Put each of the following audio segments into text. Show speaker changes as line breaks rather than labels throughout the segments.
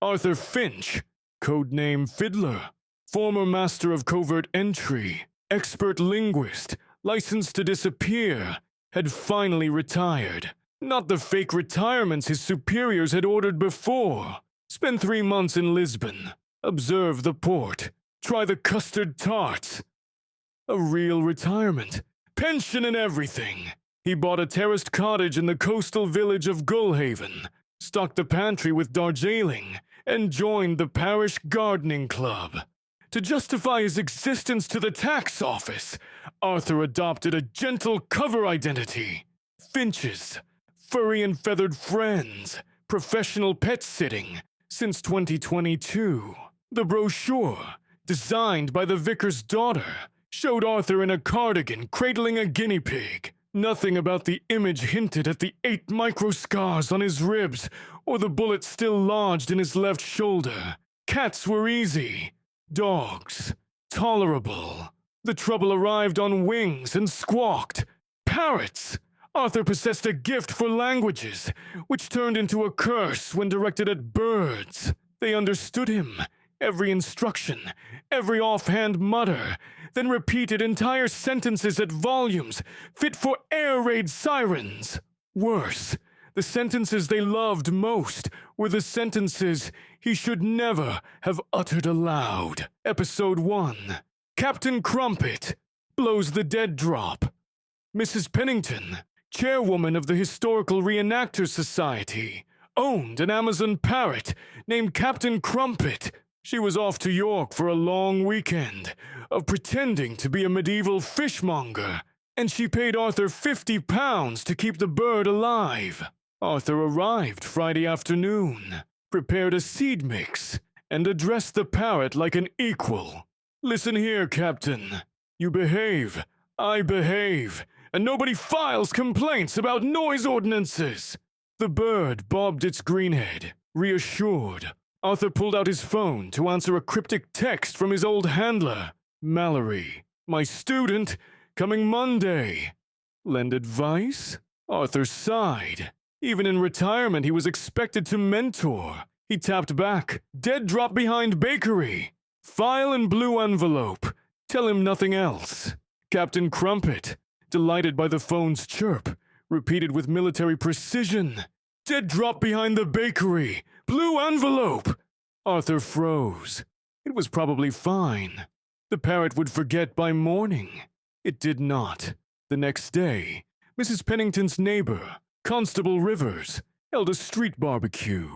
Arthur Finch, codename Fiddler, former master of covert entry, expert linguist, licensed to disappear, had finally retired. Not the fake retirements his superiors had ordered before. Spend 3 months in Lisbon, observe the port, try the custard tarts. A real retirement, pension and everything. He bought a terraced cottage in the coastal village of Gullhaven, stocked the pantry with Darjeeling, and joined the parish gardening club. To justify his existence to the tax office, Arthur adopted a gentle cover identity. Finch's furry and feathered friends, professional pet sitting, since 2022. The brochure, designed by the vicar's daughter, showed Arthur in a cardigan cradling a guinea pig. Nothing about the image hinted at the 8 micro-scars on his ribs or the bullet still lodged in his left shoulder. Cats were easy. Dogs, tolerable. The trouble arrived on wings and squawked. Parrots! Arthur possessed a gift for languages, which turned into a curse when directed at birds. They understood him, every instruction, every offhand mutter, then repeated entire sentences at volumes, fit for air raid sirens. Worse, the sentences they loved most were the sentences he should never have uttered aloud. Episode 1. Captain Crumpet blows the dead drop. Mrs. Pennington, chairwoman of the Historical Reenactors Society, owned an Amazon parrot named Captain Crumpet. She was off to York for a long weekend of pretending to be a medieval fishmonger, and she paid Arthur £50 to keep the bird alive. Arthur arrived Friday afternoon, prepared a seed mix, and addressed the parrot like an equal. Listen here, Captain. You behave, I behave, and nobody files complaints about noise ordinances. The bird bobbed its green head, reassured. Arthur pulled out his phone to answer a cryptic text from his old handler. Mallory, my student, coming Monday. Lend advice? Arthur sighed. Even in retirement, he was expected to mentor. He tapped back. Dead drop behind bakery. File in blue envelope. Tell him nothing else. Captain Crumpet, delighted by the phone's chirp, repeated with military precision. Dead drop behind the bakery. Blue envelope. Arthur froze. It was probably fine. The parrot would forget by morning. It did not. The next day, Mrs. Pennington's neighbor, Constable Rivers, held a street barbecue.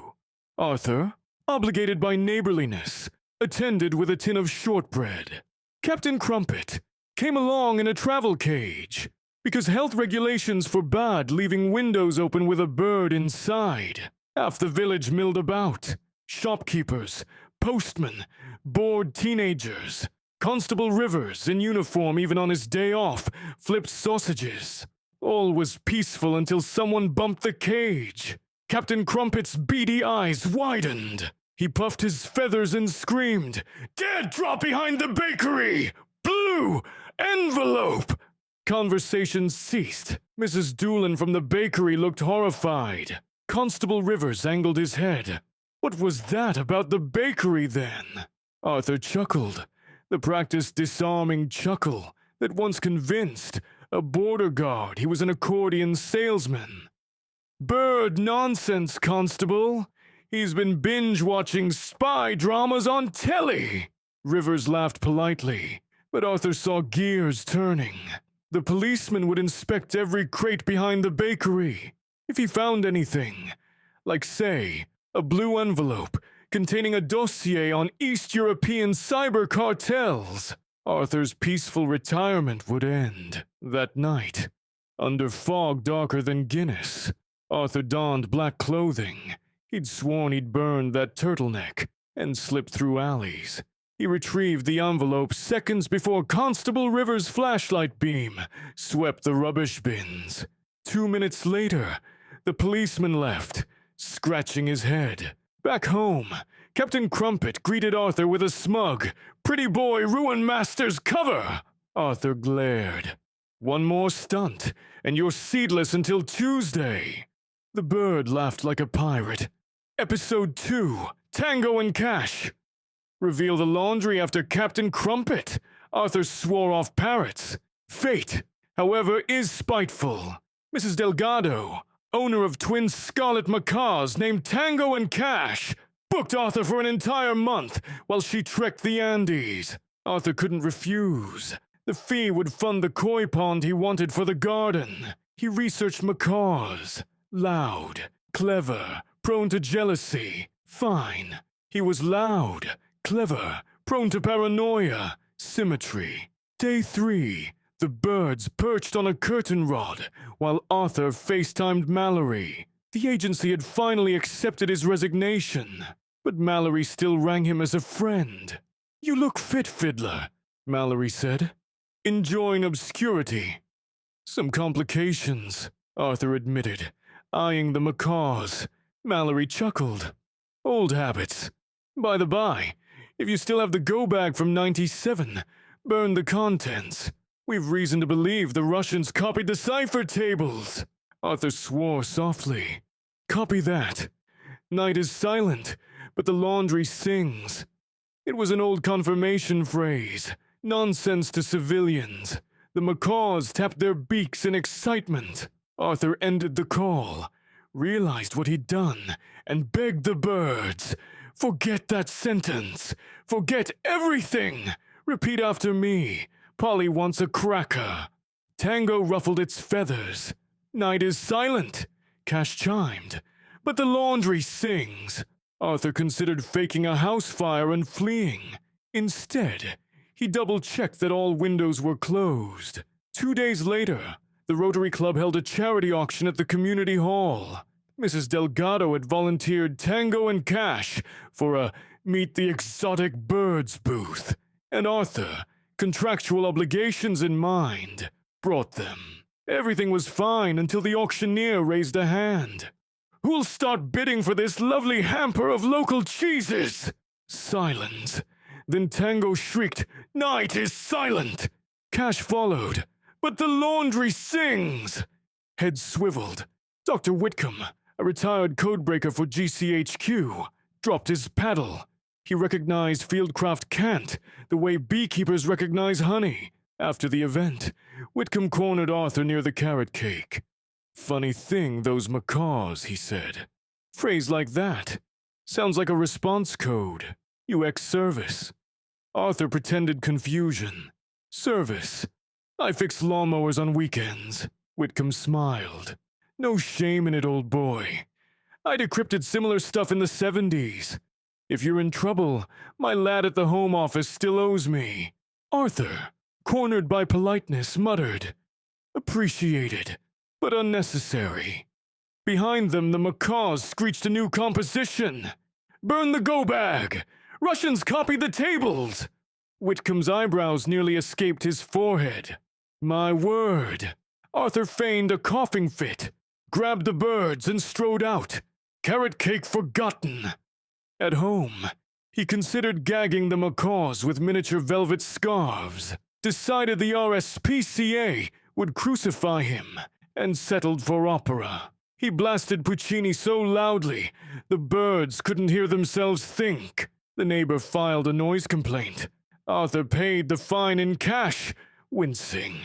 Arthur, obligated by neighborliness, attended with a tin of shortbread. Captain Crumpet came along in a travel cage, because health regulations forbade leaving windows open with a bird inside. Half the village milled about. Shopkeepers, postmen, bored teenagers. Constable Rivers, in uniform even on his day off, flipped sausages. All was peaceful until someone bumped the cage. Captain Crumpet's beady eyes widened. He puffed his feathers and screamed, Dead drop behind the bakery! Blue envelope! Conversation ceased. Mrs. Doolan from the bakery looked horrified. Constable Rivers angled his head. What was that about the bakery, then? Arthur chuckled. The practiced disarming chuckle that once convinced a border guard he was an accordion salesman. Bird nonsense, Constable. He's been binge-watching spy dramas on telly. Rivers laughed politely, but Arthur saw gears turning. The policeman would inspect every crate behind the bakery. If he found anything, like, say, a blue envelope containing a dossier on East European cyber cartels, Arthur's peaceful retirement would end. That night, under fog darker than Guinness, Arthur donned black clothing. He'd sworn he'd burned that turtleneck and slipped through alleys. He retrieved the envelope seconds before Constable Rivers' flashlight beam swept the rubbish bins. 2 minutes later, the policeman left, scratching his head. Back home, Captain Crumpet greeted Arthur with a smug, "Pretty boy ruin master's cover!" Arthur glared. "One more stunt, and you're seedless until Tuesday." The bird laughed like a pirate. Episode 2. Tango and Cash. Reveal the laundry after Captain Crumpet. Arthur swore off Parrots. Fate, however, is spiteful. Mrs. Delgado, owner of twin scarlet macaws named Tango and Cash, booked Arthur for an entire month while she trekked the Andes. Arthur couldn't refuse. The fee would fund the koi pond he wanted for the garden. He researched macaws. Loud, clever, prone to jealousy. Fine. He was loud, clever, prone to paranoia. Symmetry. Day 3. The birds perched on a curtain rod while Arthur FaceTimed Mallory. The agency had finally accepted his resignation, but Mallory still rang him as a friend. "You look fit, Fiddler," Mallory said. "Enjoying obscurity." "Some complications," Arthur admitted, eyeing the macaws. Mallory chuckled. "Old habits. By the by, if you still have the go bag from '97, burn the contents. We've reason to believe the Russians copied the cipher tables." Arthur swore softly. "Copy that. Night is silent, but the laundry sings." It was an old confirmation phrase. Nonsense to civilians. The macaws tapped their beaks in excitement. Arthur ended the call, realized what he'd done, and begged the birds, "Forget that sentence. Forget everything. Repeat after me. Polly wants a cracker." Tango ruffled its feathers. "Night is silent," Cash chimed, "but the laundry sings." Arthur considered faking a house fire and fleeing. Instead, he double-checked that all windows were closed. 2 days later, the Rotary Club held a charity auction at the community hall. Mrs. Delgado had volunteered Tango and Cash for a Meet the Exotic Birds booth, and Arthur, contractual obligations in mind, brought them. Everything was fine until the auctioneer raised a hand. "Who'll start bidding for this lovely hamper of local cheeses?" Silence. Then Tango shrieked, "Night is silent!" Cash followed. "But the laundry sings!" Head swiveled. Dr. Whitcomb, a retired codebreaker for GCHQ, dropped his paddle. He recognized Fieldcraft Cant the way beekeepers recognize honey. After the event, Whitcomb cornered Arthur near the carrot cake. "Funny thing, those macaws," he said. "Phrase like that. Sounds like a response code. UX service." Arthur pretended confusion. "Service. I fix lawnmowers on weekends." Whitcomb smiled. "No shame in it, old boy. I decrypted similar stuff in the '70s. If you're in trouble, my lad at the Home Office still owes me." Arthur, cornered by politeness, muttered, "Appreciated, but unnecessary." Behind them, the macaws screeched a new composition. "Burn the go bag! Russians copied the tables!" Whitcomb's eyebrows nearly escaped his forehead. "My word!" Arthur feigned a coughing fit, grabbed the birds, and strode out. Carrot cake forgotten. At home, he considered gagging the macaws with miniature velvet scarves, decided the RSPCA would crucify him, and settled for opera. He blasted Puccini so loudly, the birds couldn't hear themselves think. The neighbor filed a noise complaint. Arthur paid the fine in cash, wincing.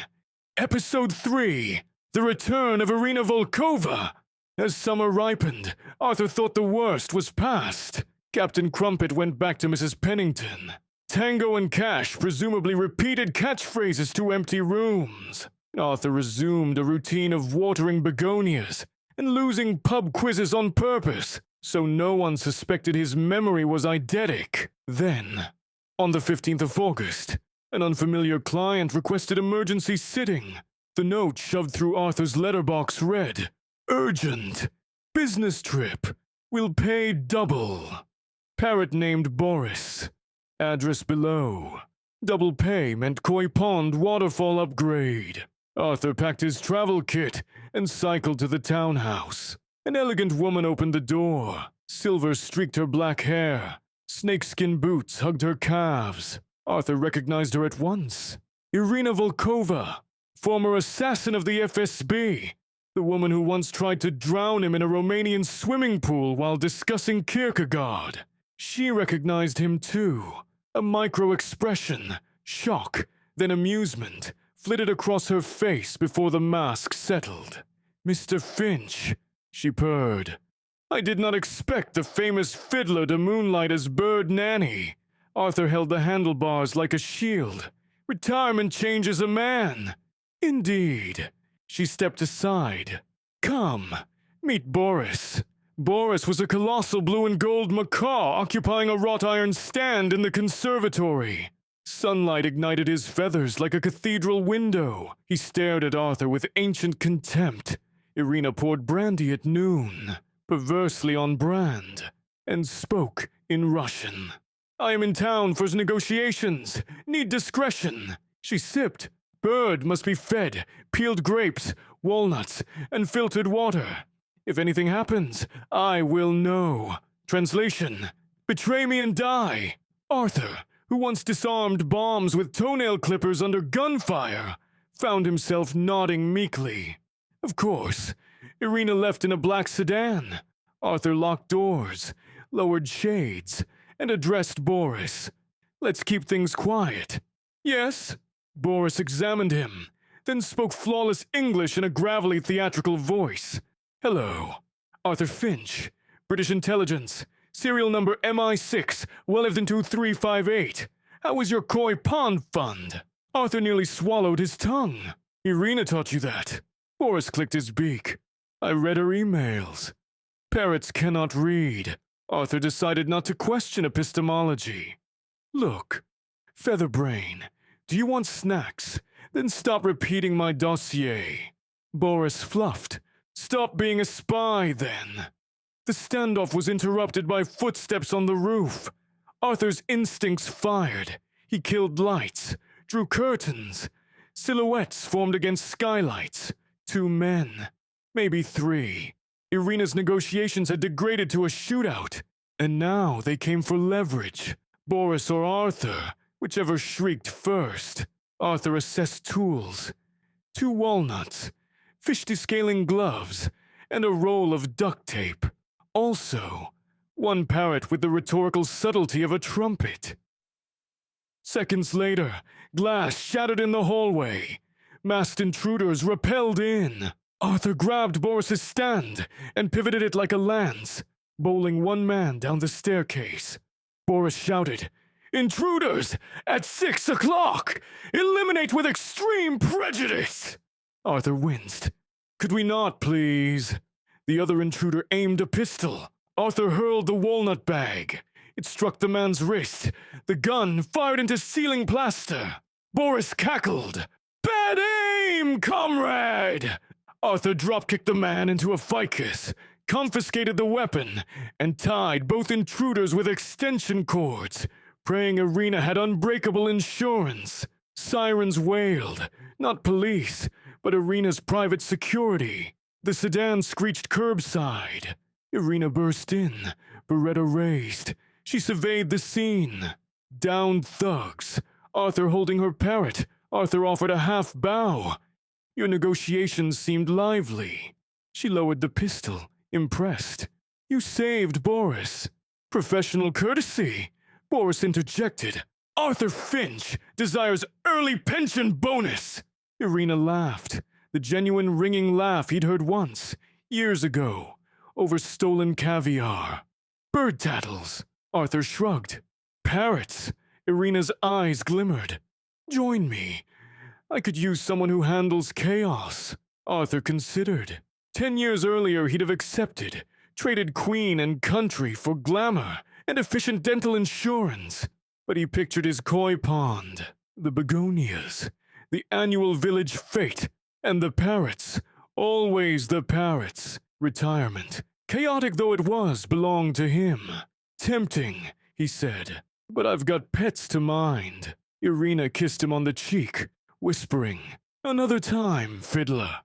Episode 3, The Return of Irina Volkova. As summer ripened, Arthur thought the worst was past. Captain Crumpet went back to Mrs. Pennington. Tango and Cash presumably repeated catchphrases to empty rooms. Arthur resumed a routine of watering begonias and losing pub quizzes on purpose, so no one suspected his memory was eidetic. Then, on the 15th of August, an unfamiliar client requested emergency sitting. The note shoved through Arthur's letterbox read, "Urgent. Business trip. Will pay double." Parrot named Boris. Address below. Double pay meant koi pond waterfall upgrade. Arthur packed his travel kit and cycled to the townhouse. An elegant woman opened the door. Silver streaked her black hair. Snakeskin boots hugged her calves. Arthur recognized her at once. Irina Volkova, former assassin of the FSB. The woman who once tried to drown him in a Romanian swimming pool while discussing Kierkegaard. She recognized him too. A micro-expression, shock, then amusement, flitted across her face before the mask settled. "Mr. Finch," she purred. "I did not expect the famous fiddler to moonlight as bird nanny." Arthur held the handlebars like a shield. "Retirement changes a man." "Indeed." She stepped aside. "Come, meet Boris." Boris was a colossal blue and gold macaw occupying a wrought iron stand in the conservatory. Sunlight ignited his feathers like a cathedral window. He stared at Arthur with ancient contempt. Irina poured brandy at noon, perversely on brand, and spoke in Russian. "I am in town for negotiations. Need discretion." She sipped. "Bird must be fed, peeled grapes, walnuts, and filtered water. If anything happens, I will know." Translation: "Betray me and die." Arthur, who once disarmed bombs with toenail clippers under gunfire, found himself nodding meekly. Of course, Irina left in a black sedan. Arthur locked doors, lowered shades, and addressed Boris. "Let's keep things quiet." "Yes?" Boris examined him, then spoke flawless English in a gravelly theatrical voice. "Hello. Arthur Finch, British Intelligence, serial number MI6, Wellington 2358. How was your koi pond fund?" Arthur nearly swallowed his tongue. "Irina taught you that." Boris clicked his beak. "I read her emails." Parrots cannot read. Arthur decided not to question epistemology. "Look, Featherbrain, do you want snacks? Then stop repeating my dossier." Boris fluffed. "Stop being a spy, then." The standoff was interrupted by footsteps on the roof. Arthur's instincts fired. He killed lights, drew curtains. Silhouettes formed against skylights. 2 men, maybe 3. Irina's negotiations had degraded to a shootout, and now they came for leverage. Boris or Arthur, whichever shrieked first. Arthur assessed tools. 2 walnuts, fish descaling gloves, and a roll of duct tape. Also, 1 parrot with the rhetorical subtlety of a trumpet. Seconds later, glass shattered in the hallway. Masked intruders rappelled in. Arthur grabbed Boris's stand and pivoted it like a lance, bowling 1 man down the staircase. Boris shouted, "Intruders! At 6 o'clock! Eliminate with extreme prejudice!" Arthur winced. "Could we not, please?" The other intruder aimed a pistol. Arthur hurled the walnut bag. It struck the man's wrist. The gun fired into ceiling plaster. Boris cackled. "Bad aim, comrade!" Arthur drop-kicked the man into a ficus, confiscated the weapon, and tied both intruders with extension cords, praying Irina had unbreakable insurance. Sirens wailed, not police, but Irina's private security. The sedan screeched curbside. Irina burst in, Beretta raised. She surveyed the scene. Downed thugs. Arthur holding her parrot. Arthur offered a half bow. "Your negotiations seemed lively." She lowered the pistol, impressed. "You saved Boris." "Professional courtesy," Boris interjected. "Arthur Finch desires early pension bonus." Irina laughed, the genuine ringing laugh he'd heard once, years ago, over stolen caviar. "Bird tattles," Arthur shrugged. "Parrots," Irina's eyes glimmered. "Join me. I could use someone who handles chaos." Arthur considered. 10 years earlier he'd have accepted, traded queen and country for glamour and efficient dental insurance. But he pictured his koi pond, the begonias, the annual village fete, and the parrots, always the parrots. Retirement, chaotic though it was, belonged to him. "Tempting," he said, "but I've got pets to mind." Irina kissed him on the cheek, whispering, "Another time, fiddler."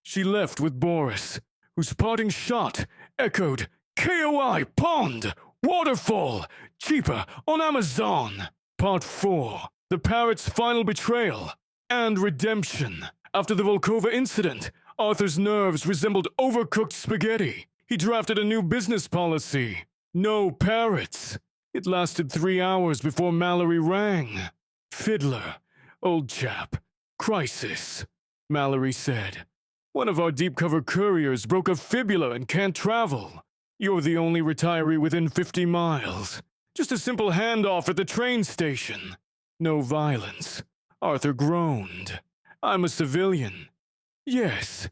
She left with Boris, whose parting shot echoed, "KOI Pond! Waterfall! Cheaper on Amazon!" Part 4. The Parrot's Final Betrayal and Redemption. After the Volkova incident, Arthur's nerves resembled overcooked spaghetti. He drafted a new business policy. No parrots. It lasted 3 hours before Mallory rang. "Fiddler, old chap, crisis," Mallory said. "One of our deep-cover couriers broke a fibula and can't travel. You're the only retiree within 50 miles. Just a simple handoff at the train station. No violence." Arthur groaned. "I'm a civilian." "Yes,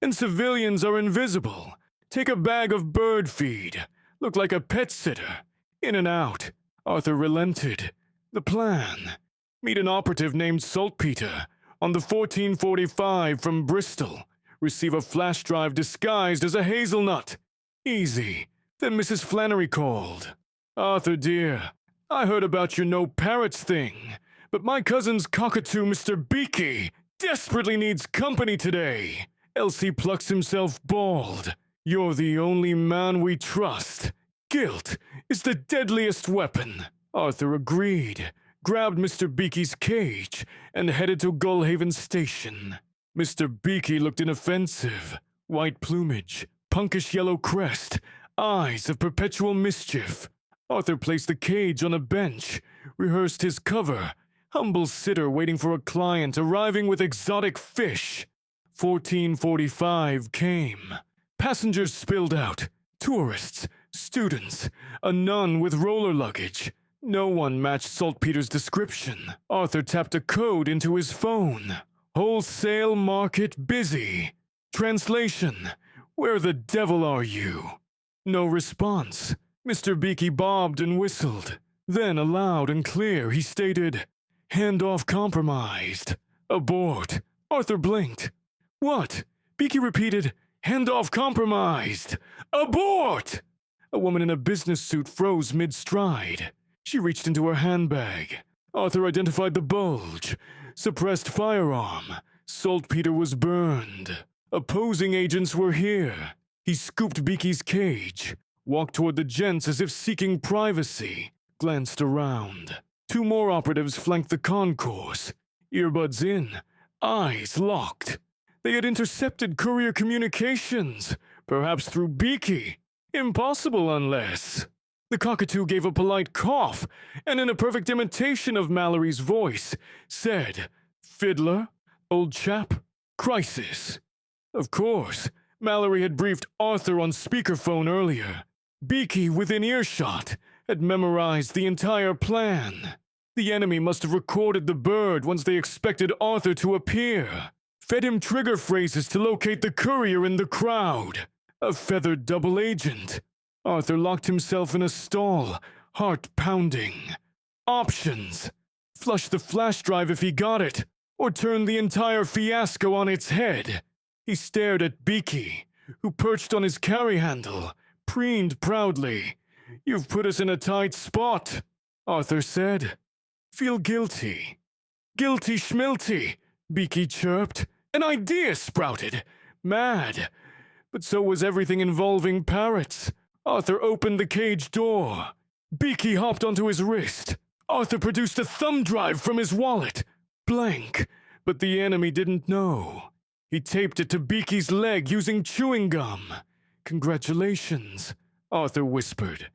and civilians are invisible. Take a bag of bird feed. Look like a pet sitter. In and out." Arthur relented. "The plan. Meet an operative named Saltpeter on the 1445 from Bristol. Receive a flash drive disguised as a hazelnut. Easy. Then Mrs. Flannery called. Arthur, dear, I heard about your no parrots thing, but my cousin's cockatoo, Mr. Beaky, desperately needs company today, else he plucks himself bald. You're the only man we trust. Guilt is the deadliest weapon." Arthur agreed, grabbed Mr. Beaky's cage, and headed to Gullhaven Station. Mr. Beaky looked inoffensive. White plumage, punkish yellow crest, eyes of perpetual mischief. Arthur placed the cage on a bench, rehearsed his cover. Humble sitter waiting for a client arriving with exotic fish. 1445 came. Passengers spilled out. Tourists, students, a nun with roller luggage. No one matched Saltpeter's description. Arthur tapped a code into his phone. "Wholesale market busy." Translation: "Where the devil are you?" No response. Mr. Beaky bobbed and whistled. Then, aloud and clear, he stated, "Handoff compromised." Abort. Arthur blinked. "What?" Beaky repeated, "Handoff compromised." Abort! A woman in a business suit froze mid-stride. She reached into her handbag. Arthur identified the bulge. Suppressed firearm. Saltpeter was burned. Opposing agents were here. He scooped Beaky's cage, walked toward the gents as if seeking privacy, glanced around. 2 more operatives flanked the concourse. Earbuds in, eyes locked. They had intercepted courier communications, perhaps through Beaky. Impossible unless... The cockatoo gave a polite cough, and in a perfect imitation of Mallory's voice, said, "Fiddler, old chap, crisis." Of course, Mallory had briefed Arthur on speakerphone earlier. Beaky, within earshot, had memorized the entire plan. The enemy must have recorded the bird once they expected Arthur to appear. Fed him trigger phrases to locate the courier in the crowd. A feathered double agent. Arthur locked himself in a stall, heart pounding. Options. Flush the flash drive if he got it, or turn the entire fiasco on its head. He stared at Beaky, who perched on his carry handle, preened proudly. "You've put us in a tight spot," Arthur said. "Feel guilty." "Guilty schmilty," Beaky chirped. An idea sprouted. Mad. But so was everything involving parrots. Arthur opened the cage door. Beaky hopped onto his wrist. Arthur produced a thumb drive from his wallet. Blank, but the enemy didn't know. He taped it to Beaky's leg using chewing gum. "Congratulations," Arthur whispered.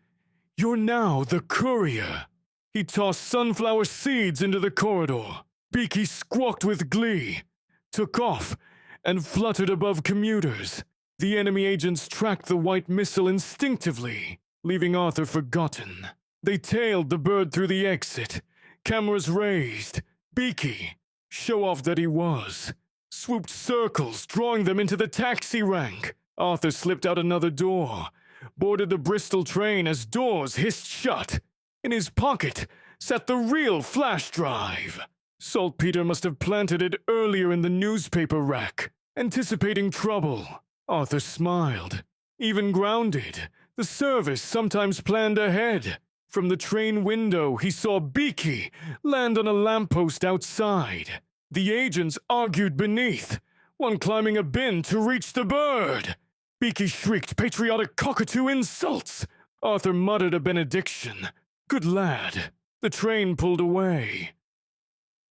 "You're now the courier." He tossed sunflower seeds into the corridor. Beaky squawked with glee, took off, and fluttered above commuters. The enemy agents tracked the white missile instinctively, leaving Arthur forgotten. They tailed the bird through the exit, cameras raised. Beaky, show off that he was, swooped circles, drawing them into the taxi rank. Arthur slipped out another door, boarded the Bristol train as doors hissed shut. In his pocket sat the real flash drive. Saltpeter must have planted it earlier in the newspaper rack, anticipating trouble. Arthur smiled. Even grounded, the service sometimes planned ahead. From the train window, he saw Beaky land on a lamppost outside. The agents argued beneath, one climbing a bin to reach the bird. Beaky shrieked patriotic cockatoo insults. Arthur muttered a benediction. Good lad. The train pulled away.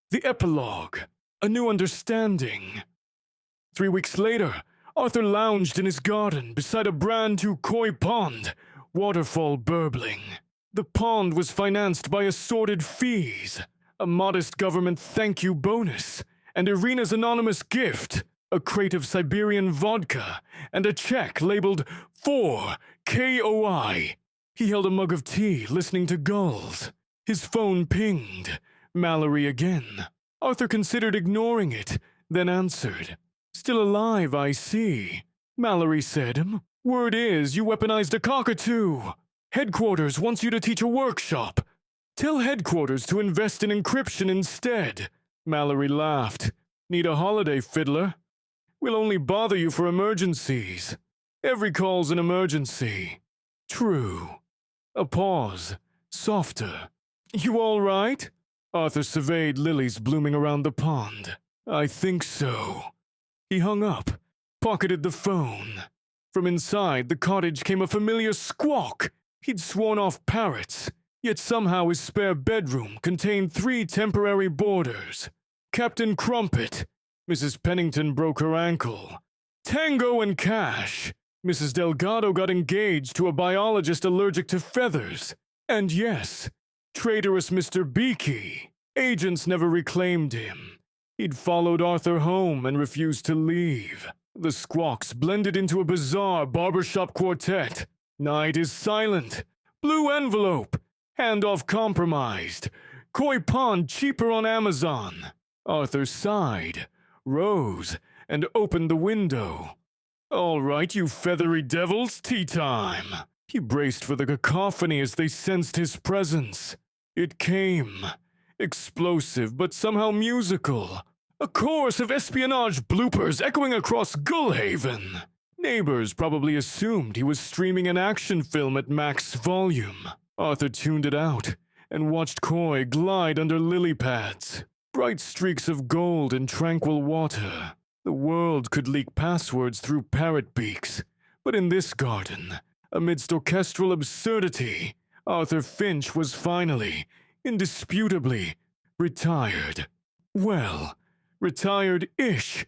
The epilogue. A new understanding. 3 weeks later, Arthur lounged in his garden beside a brand new koi pond, waterfall burbling. The pond was financed by assorted fees, a modest government thank you bonus, and Irina's anonymous gift, a crate of Siberian vodka, and a check labeled 4 KOI. He held a mug of tea, listening to gulls. His phone pinged. Mallory again. Arthur considered ignoring it, then answered. Still alive, I see. Mallory said, Word is you weaponized a cockatoo. Headquarters wants you to teach a workshop. Tell headquarters to invest in encryption instead. Mallory laughed. Need a holiday, fiddler? We'll only bother you for emergencies. Every call's an emergency. True. A pause. Softer. You all right? Arthur surveyed lilies blooming around the pond. I think so. He hung up, pocketed the phone. From inside the cottage came a familiar squawk. He'd sworn off parrots, yet somehow his spare bedroom contained 3 temporary boarders. Captain Crumpet. Mrs. Pennington broke her ankle. Tango and Cash. Mrs. Delgado got engaged to a biologist allergic to feathers. And yes, traitorous Mr. Beaky. Agents never reclaimed him. He'd followed Arthur home and refused to leave. The squawks blended into a bizarre barbershop quartet. Night is silent. Blue envelope. Handoff compromised. Koi pond cheaper on Amazon. Arthur sighed, rose, and opened the window. All right, you feathery devils, tea time. He braced for the cacophony as they sensed his presence. It came. Explosive, but somehow musical. A chorus of espionage bloopers echoing across Gullhaven. Neighbors probably assumed he was streaming an action film at max volume. Arthur tuned it out and watched Koi glide under lily pads. Bright streaks of gold in tranquil water. The world could leak passwords through parrot beaks, but in this garden, amidst orchestral absurdity, Arthur Finch was finally, indisputably, retired. Well, retired-ish.